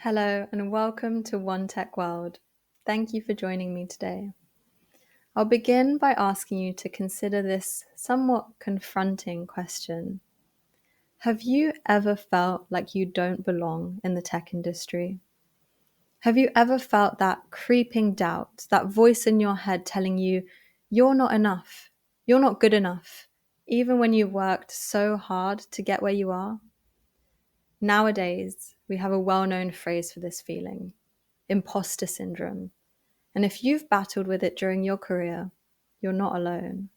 Hello and welcome to One Tech World. Thank you for joining me today. I'll begin by asking you to consider this somewhat confronting question. Have you ever felt like you don't belong in the tech industry? Have you ever felt that creeping doubt, that voice in your head telling you you're not enough, you're not good enough, even when you've worked so hard to get where you are? Nowadays, we have a well-known phrase for this feeling: imposter syndrome. And if you've battled with it during your career, you're not alone.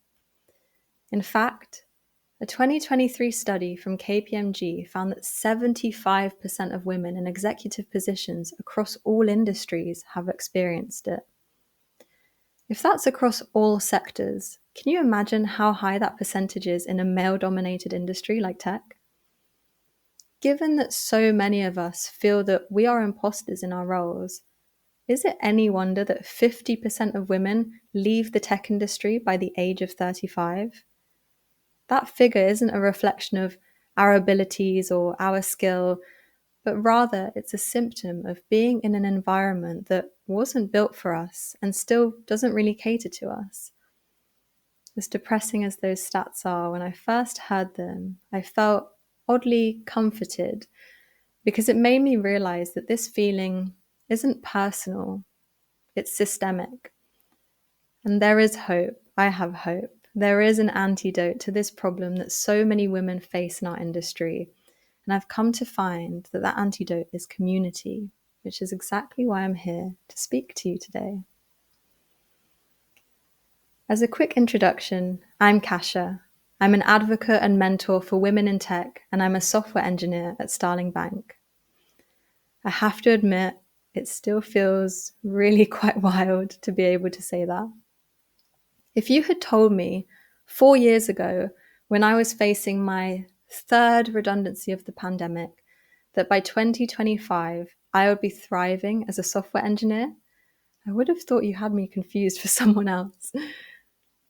In fact, a 2023 study from KPMG found that 75% of women in executive positions across all industries have experienced it. If that's across all sectors, can you imagine how high that percentage is in a male-dominated industry like tech? Given that so many of us feel that we are imposters in our roles, is it any wonder that 50% of women leave the tech industry by the age of 35? That figure isn't a reflection of our abilities or our skill, but rather it's a symptom of being in an environment that wasn't built for us and still doesn't really cater to us. As depressing as those stats are, when I first heard them, I felt oddly comforted because it made me realize that this feeling isn't personal, it's systemic. And there is hope. I have hope. There is an antidote to this problem that so many women face in our industry. And I've come to find that that antidote is community, which is exactly why I'm here to speak to you today. As a quick introduction, I'm Kasia. I'm an advocate and mentor for women in tech, and I'm a software engineer at Starling Bank. I have to admit, it still feels really quite wild to be able to say that. If you had told me 4 years ago, when I was facing my third redundancy of the pandemic, that by 2025 I would be thriving as a software engineer, I would have thought you had me confused for someone else.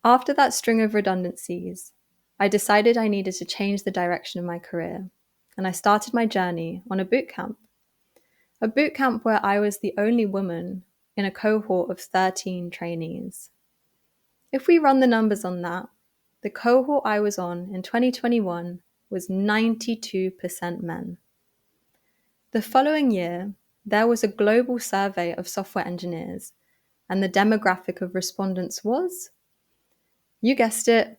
After that string of redundancies, I decided I needed to change the direction of my career, and I started my journey on a bootcamp. A bootcamp where I was the only woman in a cohort of 13 trainees. If we run the numbers on that, the cohort I was on in 2021 was 92% men. The following year, there was a global survey of software engineers, and the demographic of respondents was, you guessed it,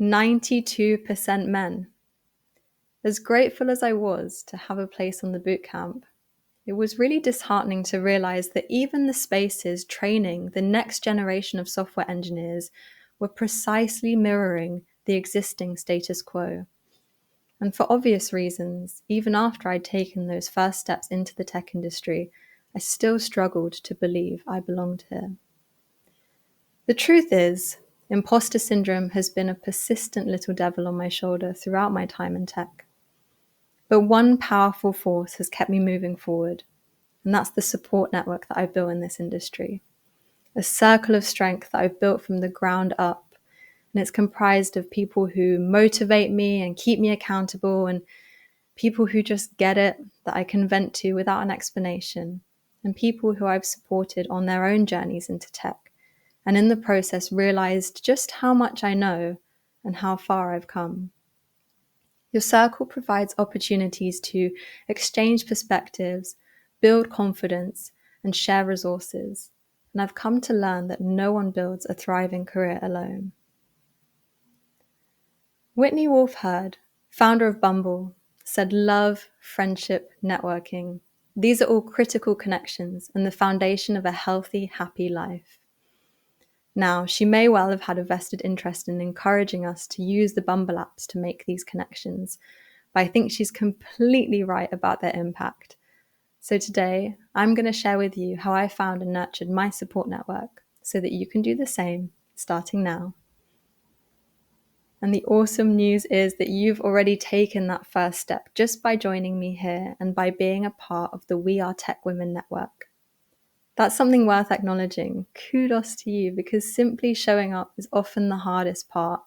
92% men. As grateful as I was to have a place on the bootcamp, it was really disheartening to realize that even the spaces training the next generation of software engineers were precisely mirroring the existing status quo. And for obvious reasons, even after I'd taken those first steps into the tech industry, I still struggled to believe I belonged here. The truth is, imposter syndrome has been a persistent little devil on my shoulder throughout my time in tech. But one powerful force has kept me moving forward, and that's the support network that I've built in this industry. A circle of strength that I've built from the ground up, and it's comprised of people who motivate me and keep me accountable, and people who just get it, that I can vent to without an explanation, and people who I've supported on their own journeys into tech, and in the process realized just how much I know and how far I've come. Your circle provides opportunities to exchange perspectives, build confidence, and share resources. And I've come to learn that no one builds a thriving career alone. Whitney Wolfe Herd, founder of Bumble, said love, friendship, networking. These are all critical connections and the foundation of a healthy, happy life. Now, she may well have had a vested interest in encouraging us to use the Bumble apps to make these connections, but I think she's completely right about their impact. So today, I'm going to share with you how I found and nurtured my support network so that you can do the same, starting now. And the awesome news is that you've already taken that first step just by joining me here and by being a part of the We Are Tech Women network. That's something worth acknowledging. Kudos to you, because simply showing up is often the hardest part.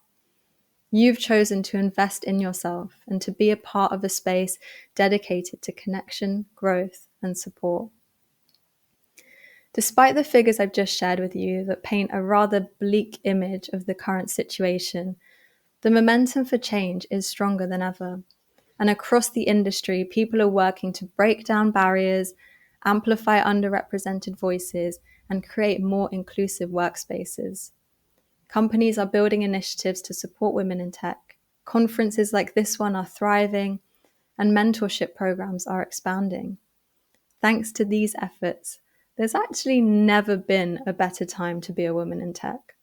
You've chosen to invest in yourself and to be a part of a space dedicated to connection, growth, and support. Despite the figures I've just shared with you that paint a rather bleak image of the current situation, the momentum for change is stronger than ever. And across the industry, people are working to break down barriers, amplify underrepresented voices, and create more inclusive workspaces. Companies are building initiatives to support women in tech. Conferences like this one are thriving, and mentorship programs are expanding. Thanks to these efforts, there's actually never been a better time to be a woman in tech.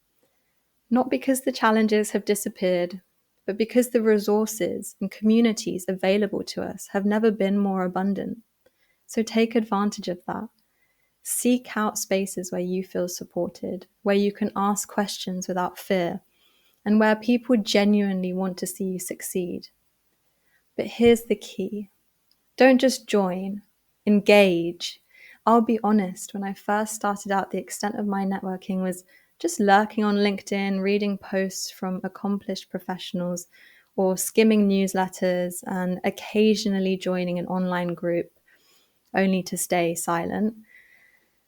Not because the challenges have disappeared, but because the resources and communities available to us have never been more abundant. So take advantage of that. Seek out spaces where you feel supported, where you can ask questions without fear, and where people genuinely want to see you succeed. But here's the key. Don't just join, engage. I'll be honest, when I first started out, the extent of my networking was just lurking on LinkedIn, reading posts from accomplished professionals, or skimming newsletters, and occasionally joining an online group, only to stay silent.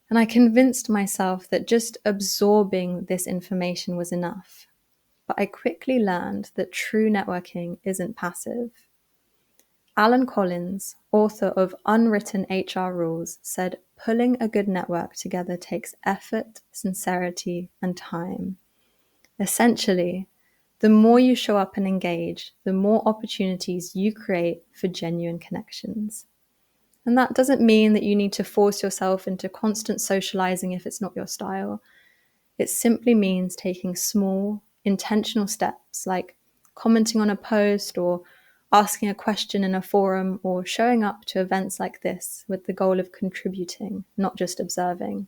And I convinced myself that just absorbing this information was enough. But I quickly learned that true networking isn't passive. Alan Collins, author of Unwritten HR Rules, said pulling a good network together takes effort, sincerity, and time. Essentially, the more you show up and engage, the more opportunities you create for genuine connections. And that doesn't mean that you need to force yourself into constant socializing if it's not your style. It simply means taking small, intentional steps like commenting on a post or asking a question in a forum or showing up to events like this with the goal of contributing, not just observing.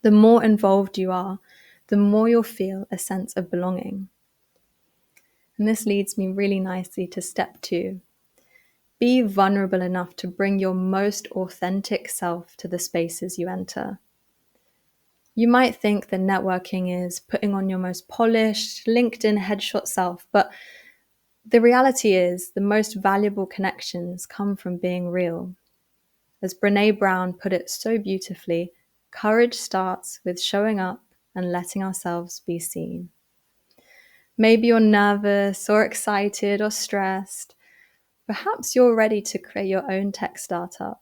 The more involved you are, the more you'll feel a sense of belonging. And this leads me really nicely to step 2. Be vulnerable enough to bring your most authentic self to the spaces you enter. You might think that networking is putting on your most polished, LinkedIn headshot self, but the reality is the most valuable connections come from being real. As Brené Brown put it so beautifully, courage starts with showing up and letting ourselves be seen. Maybe you're nervous or excited or stressed. Perhaps you're ready to create your own tech startup.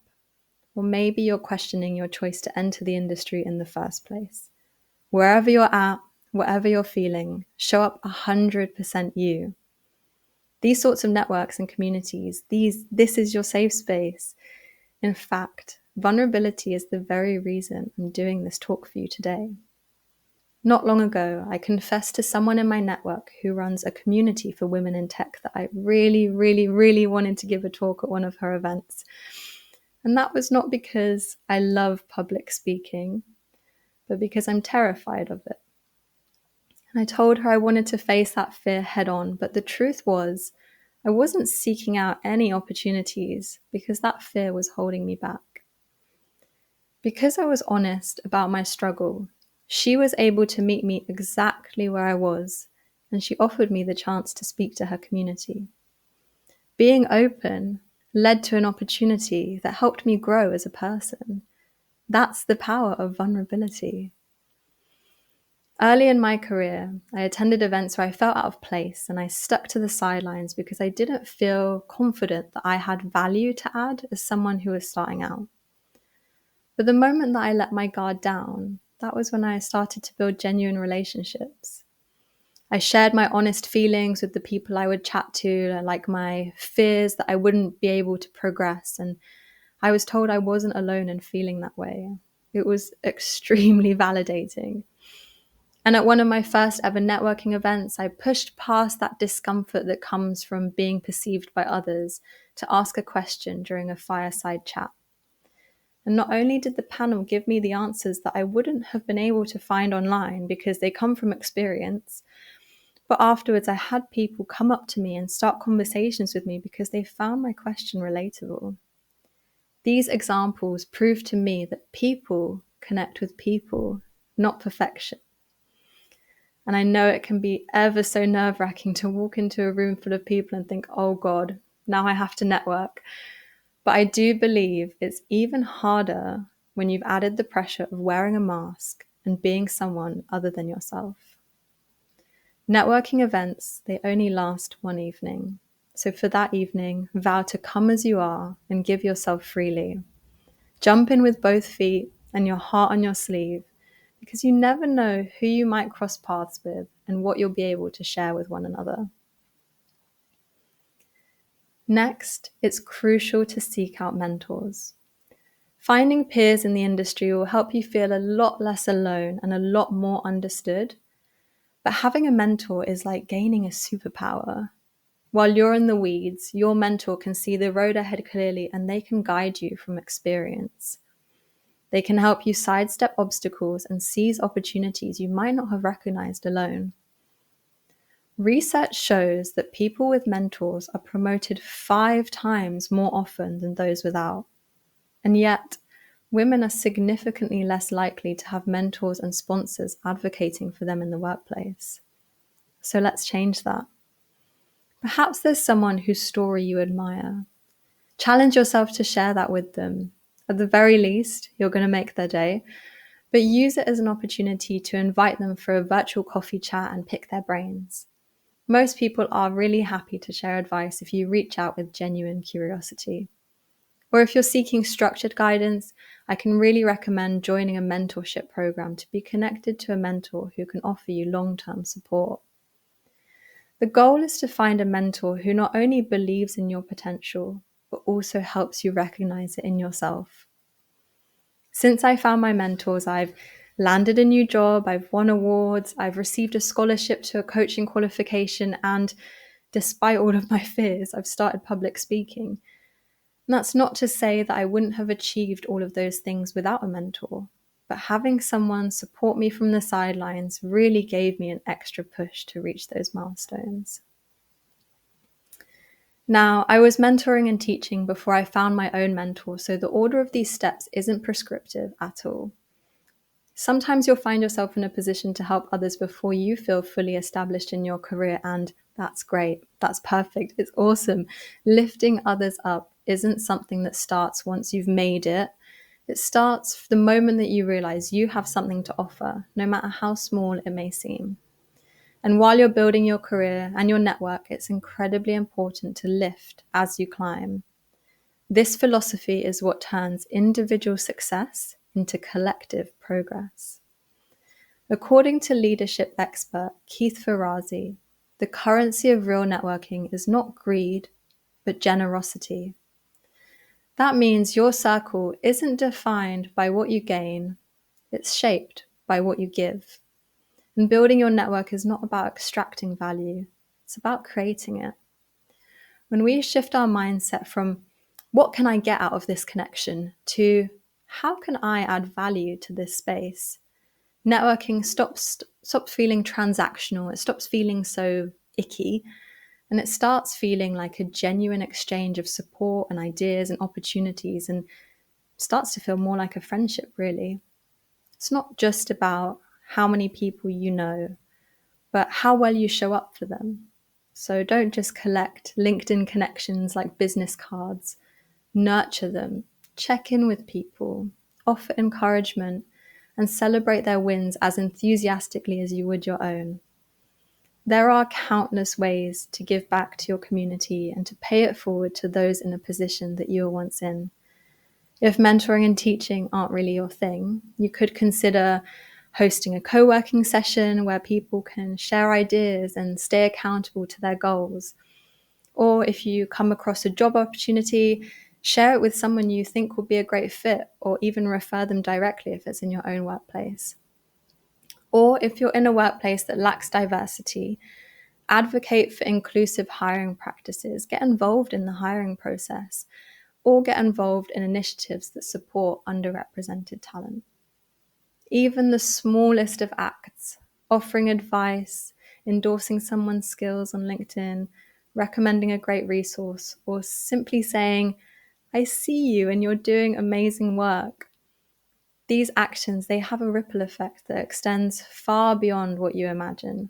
Or maybe you're questioning your choice to enter the industry in the first place. Wherever you're at, whatever you're feeling, show up 100% you. These sorts of networks and communities, this is your safe space. In fact, vulnerability is the very reason I'm doing this talk for you today. Not long ago, I confessed to someone in my network who runs a community for women in tech that I really, really, really wanted to give a talk at one of her events. And that was not because I love public speaking, but because I'm terrified of it. And I told her I wanted to face that fear head on, but the truth was, I wasn't seeking out any opportunities because that fear was holding me back. Because I was honest about my struggle, she was able to meet me exactly where I was, and she offered me the chance to speak to her community. Being open led to an opportunity that helped me grow as a person. That's the power of vulnerability. Early in my career, I attended events where I felt out of place and I stuck to the sidelines because I didn't feel confident that I had value to add as someone who was starting out. But the moment that I let my guard down, that was when I started to build genuine relationships. I shared my honest feelings with the people I would chat to, like my fears that I wouldn't be able to progress, and I was told I wasn't alone in feeling that way. It was extremely validating. And at one of my first ever networking events, I pushed past that discomfort that comes from being perceived by others to ask a question during a fireside chat. And not only did the panel give me the answers that I wouldn't have been able to find online because they come from experience, but afterwards I had people come up to me and start conversations with me because they found my question relatable. These examples prove to me that people connect with people, not perfection. And I know it can be ever so nerve-wracking to walk into a room full of people and think, oh God, now I have to network. But I do believe it's even harder when you've added the pressure of wearing a mask and being someone other than yourself. Networking events, they only last one evening. So for that evening, vow to come as you are and give yourself freely. Jump in with both feet and your heart on your sleeve, because you never know who you might cross paths with and what you'll be able to share with one another. Next, it's crucial to seek out mentors. Finding peers in the industry will help you feel a lot less alone and a lot more understood. But having a mentor is like gaining a superpower. While you're in the weeds, your mentor can see the road ahead clearly and they can guide you from experience. They can help you sidestep obstacles and seize opportunities you might not have recognized alone. Research shows that people with mentors are promoted 5 times more often than those without. And yet, women are significantly less likely to have mentors and sponsors advocating for them in the workplace. So let's change that. Perhaps there's someone whose story you admire. Challenge yourself to share that with them. At the very least, you're going to make their day, but use it as an opportunity to invite them for a virtual coffee chat and pick their brains. Most people are really happy to share advice if you reach out with genuine curiosity. Or if you're seeking structured guidance, I can really recommend joining a mentorship program to be connected to a mentor who can offer you long-term support. The goal is to find a mentor who not only believes in your potential, but also helps you recognize it in yourself. Since I found my mentors, I've landed a new job, I've won awards, I've received a scholarship to a coaching qualification, and despite all of my fears, I've started public speaking. And that's not to say that I wouldn't have achieved all of those things without a mentor, but having someone support me from the sidelines really gave me an extra push to reach those milestones. Now, I was mentoring and teaching before I found my own mentor, so the order of these steps isn't prescriptive at all. Sometimes you'll find yourself in a position to help others before you feel fully established in your career, and that's great. That's perfect. It's awesome. Lifting others up isn't something that starts once you've made it. It starts the moment that you realize you have something to offer, no matter how small it may seem. And while you're building your career and your network, it's incredibly important to lift as you climb. This philosophy is what turns individual success into collective progress. According to leadership expert Keith Ferrazzi, the currency of real networking is not greed, but generosity. That means your circle isn't defined by what you gain, it's shaped by what you give. And building your network is not about extracting value, it's about creating it. When we shift our mindset from what can I get out of this connection to how can I add value to this space, networking stops feeling transactional, it stops feeling so icky, and it starts feeling like a genuine exchange of support and ideas and opportunities, and starts to feel more like a friendship, really. It's not just about how many people you know, but how well you show up for them. So don't just collect LinkedIn connections like business cards. Nurture them, check in with people, offer encouragement, and celebrate their wins as enthusiastically as you would your own. There are countless ways to give back to your community and to pay it forward to those in a position that you were once in. If mentoring and teaching aren't really your thing, you could consider hosting a co-working session where people can share ideas and stay accountable to their goals. Or if you come across a job opportunity, share it with someone you think will be a great fit, or even refer them directly if it's in your own workplace. Or if you're in a workplace that lacks diversity, advocate for inclusive hiring practices, get involved in the hiring process, or get involved in initiatives that support underrepresented talent. Even the smallest of acts, offering advice, endorsing someone's skills on LinkedIn, recommending a great resource, or simply saying, I see you and you're doing amazing work. These actions, they have a ripple effect that extends far beyond what you imagine.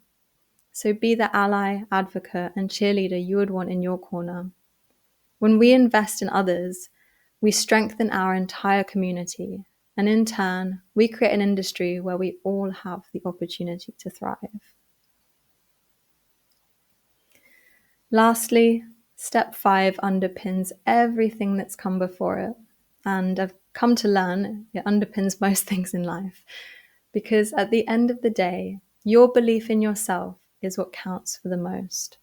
So be the ally, advocate, and cheerleader you would want in your corner. When we invest in others, we strengthen our entire community, and in turn, we create an industry where we all have the opportunity to thrive. Lastly, step 5 underpins everything that's come before it. And I've come to learn it underpins most things in life. Because at the end of the day, your belief in yourself is what counts for the most.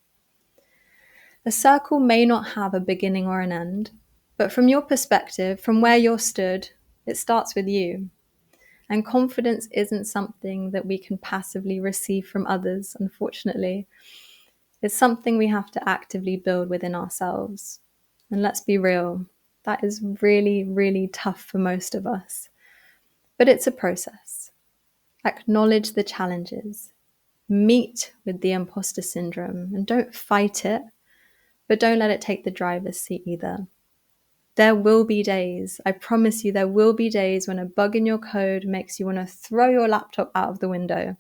A circle may not have a beginning or an end, but from your perspective, from where you're stood, it starts with you. And confidence isn't something that we can passively receive from others, unfortunately. It's something we have to actively build within ourselves. And let's be real, that is really, really tough for most of us. But it's a process. Acknowledge the challenges. Meet with the imposter syndrome and don't fight it, but don't let it take the driver's seat either. There will be days, I promise you, there will be days when a bug in your code makes you want to throw your laptop out of the window.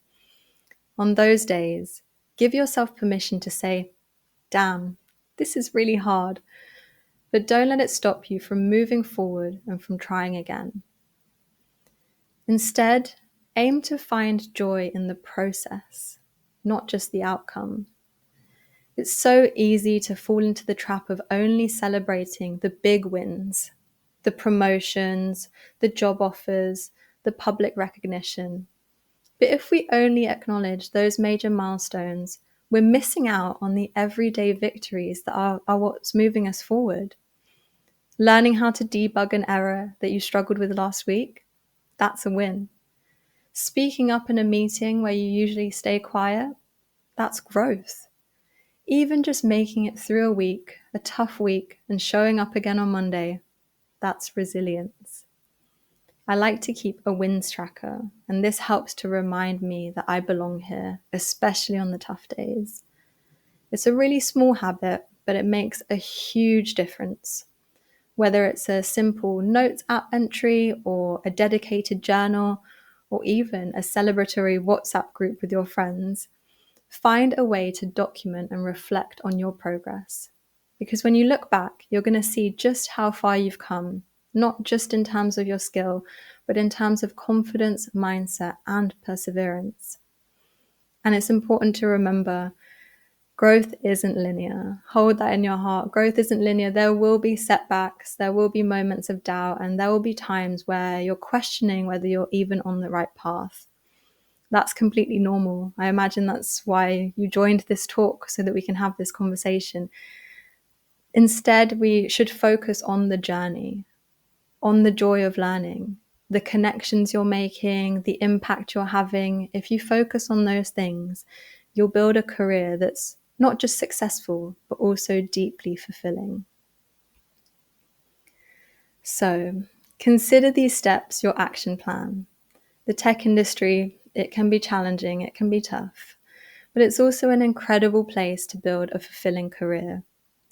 On those days, give yourself permission to say, damn, this is really hard. But don't let it stop you from moving forward and from trying again. Instead, aim to find joy in the process, not just the outcome. It's so easy to fall into the trap of only celebrating the big wins, the promotions, the job offers, the public recognition. But if we only acknowledge those major milestones, we're missing out on the everyday victories that are what's moving us forward. Learning how to debug an error that you struggled with last week, that's a win. Speaking up in a meeting where you usually stay quiet, that's growth. Even just making it through a week, a tough week, and showing up again on Monday, that's resilience. I like to keep a wins tracker, and this helps to remind me that I belong here, especially on the tough days. It's a really small habit, but it makes a huge difference. Whether it's a simple notes app entry or a dedicated journal, or even a celebratory WhatsApp group with your friends, find a way to document and reflect on your progress. Because when you look back, you're going to see just how far you've come, not just in terms of your skill, but in terms of confidence, mindset, and perseverance. And it's important to remember, growth isn't linear. Hold that in your heart. Growth isn't linear. There will be setbacks, there will be moments of doubt, and there will be times where you're questioning whether you're even on the right path. That's completely normal. I imagine that's why you joined this talk, so that we can have this conversation. Instead, we should focus on the journey, on the joy of learning, the connections you're making, the impact you're having. If you focus on those things, you'll build a career that's not just successful, but also deeply fulfilling. So, consider these steps your action plan. The tech industry, it can be challenging, it can be tough, but it's also an incredible place to build a fulfilling career.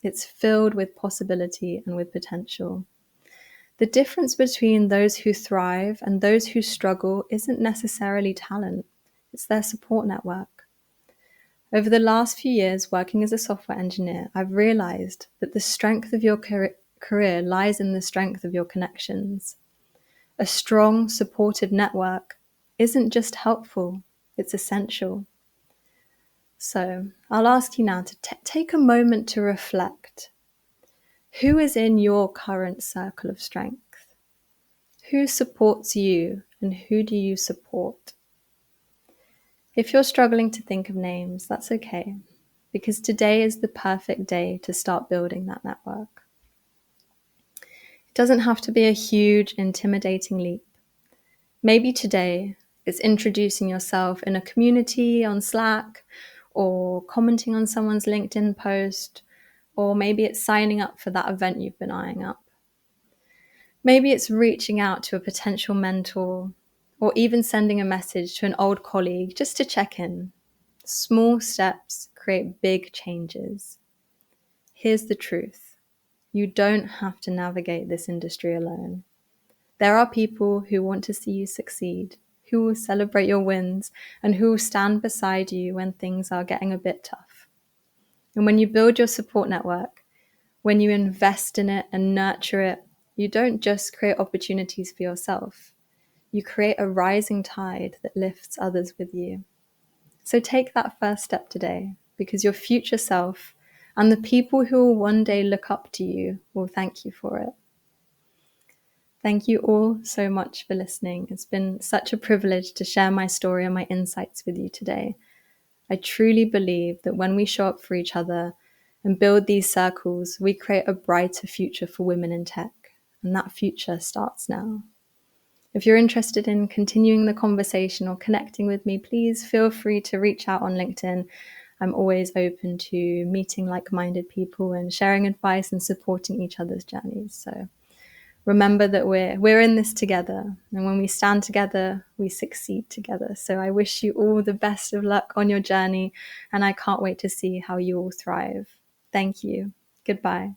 It's filled with possibility and with potential. The difference between those who thrive and those who struggle isn't necessarily talent, it's their support network. Over the last few years working as a software engineer, I've realized that the strength of your career lies in the strength of your connections. A strong, supportive network isn't just helpful, it's essential. So I'll ask you now to take a moment to reflect. Who is in your current circle of strength? Who supports you and who do you support? If you're struggling to think of names, that's okay, because today is the perfect day to start building that network. It doesn't have to be a huge, intimidating leap. Maybe today it's introducing yourself in a community on Slack, or commenting on someone's LinkedIn post, or maybe it's signing up for that event you've been eyeing up. Maybe it's reaching out to a potential mentor, or even sending a message to an old colleague just to check in. Small steps create big changes. Here's the truth. You don't have to navigate this industry alone. There are people who want to see you succeed, who will celebrate your wins, and who will stand beside you when things are getting a bit tough. And when you build your support network, when you invest in it and nurture it, you don't just create opportunities for yourself. You create a rising tide that lifts others with you. So take that first step today, because your future self and the people who will one day look up to you will thank you for it. Thank you all so much for listening. It's been such a privilege to share my story and my insights with you today. I truly believe that when we show up for each other and build these circles, we create a brighter future for women in tech. And that future starts now. If you're interested in continuing the conversation or connecting with me, please feel free to reach out on LinkedIn. I'm always open to meeting like-minded people and sharing advice and supporting each other's journeys. So remember that we're in this together, and when we stand together, we succeed together. So I wish you all the best of luck on your journey, and I can't wait to see how you all thrive. Thank you. Goodbye.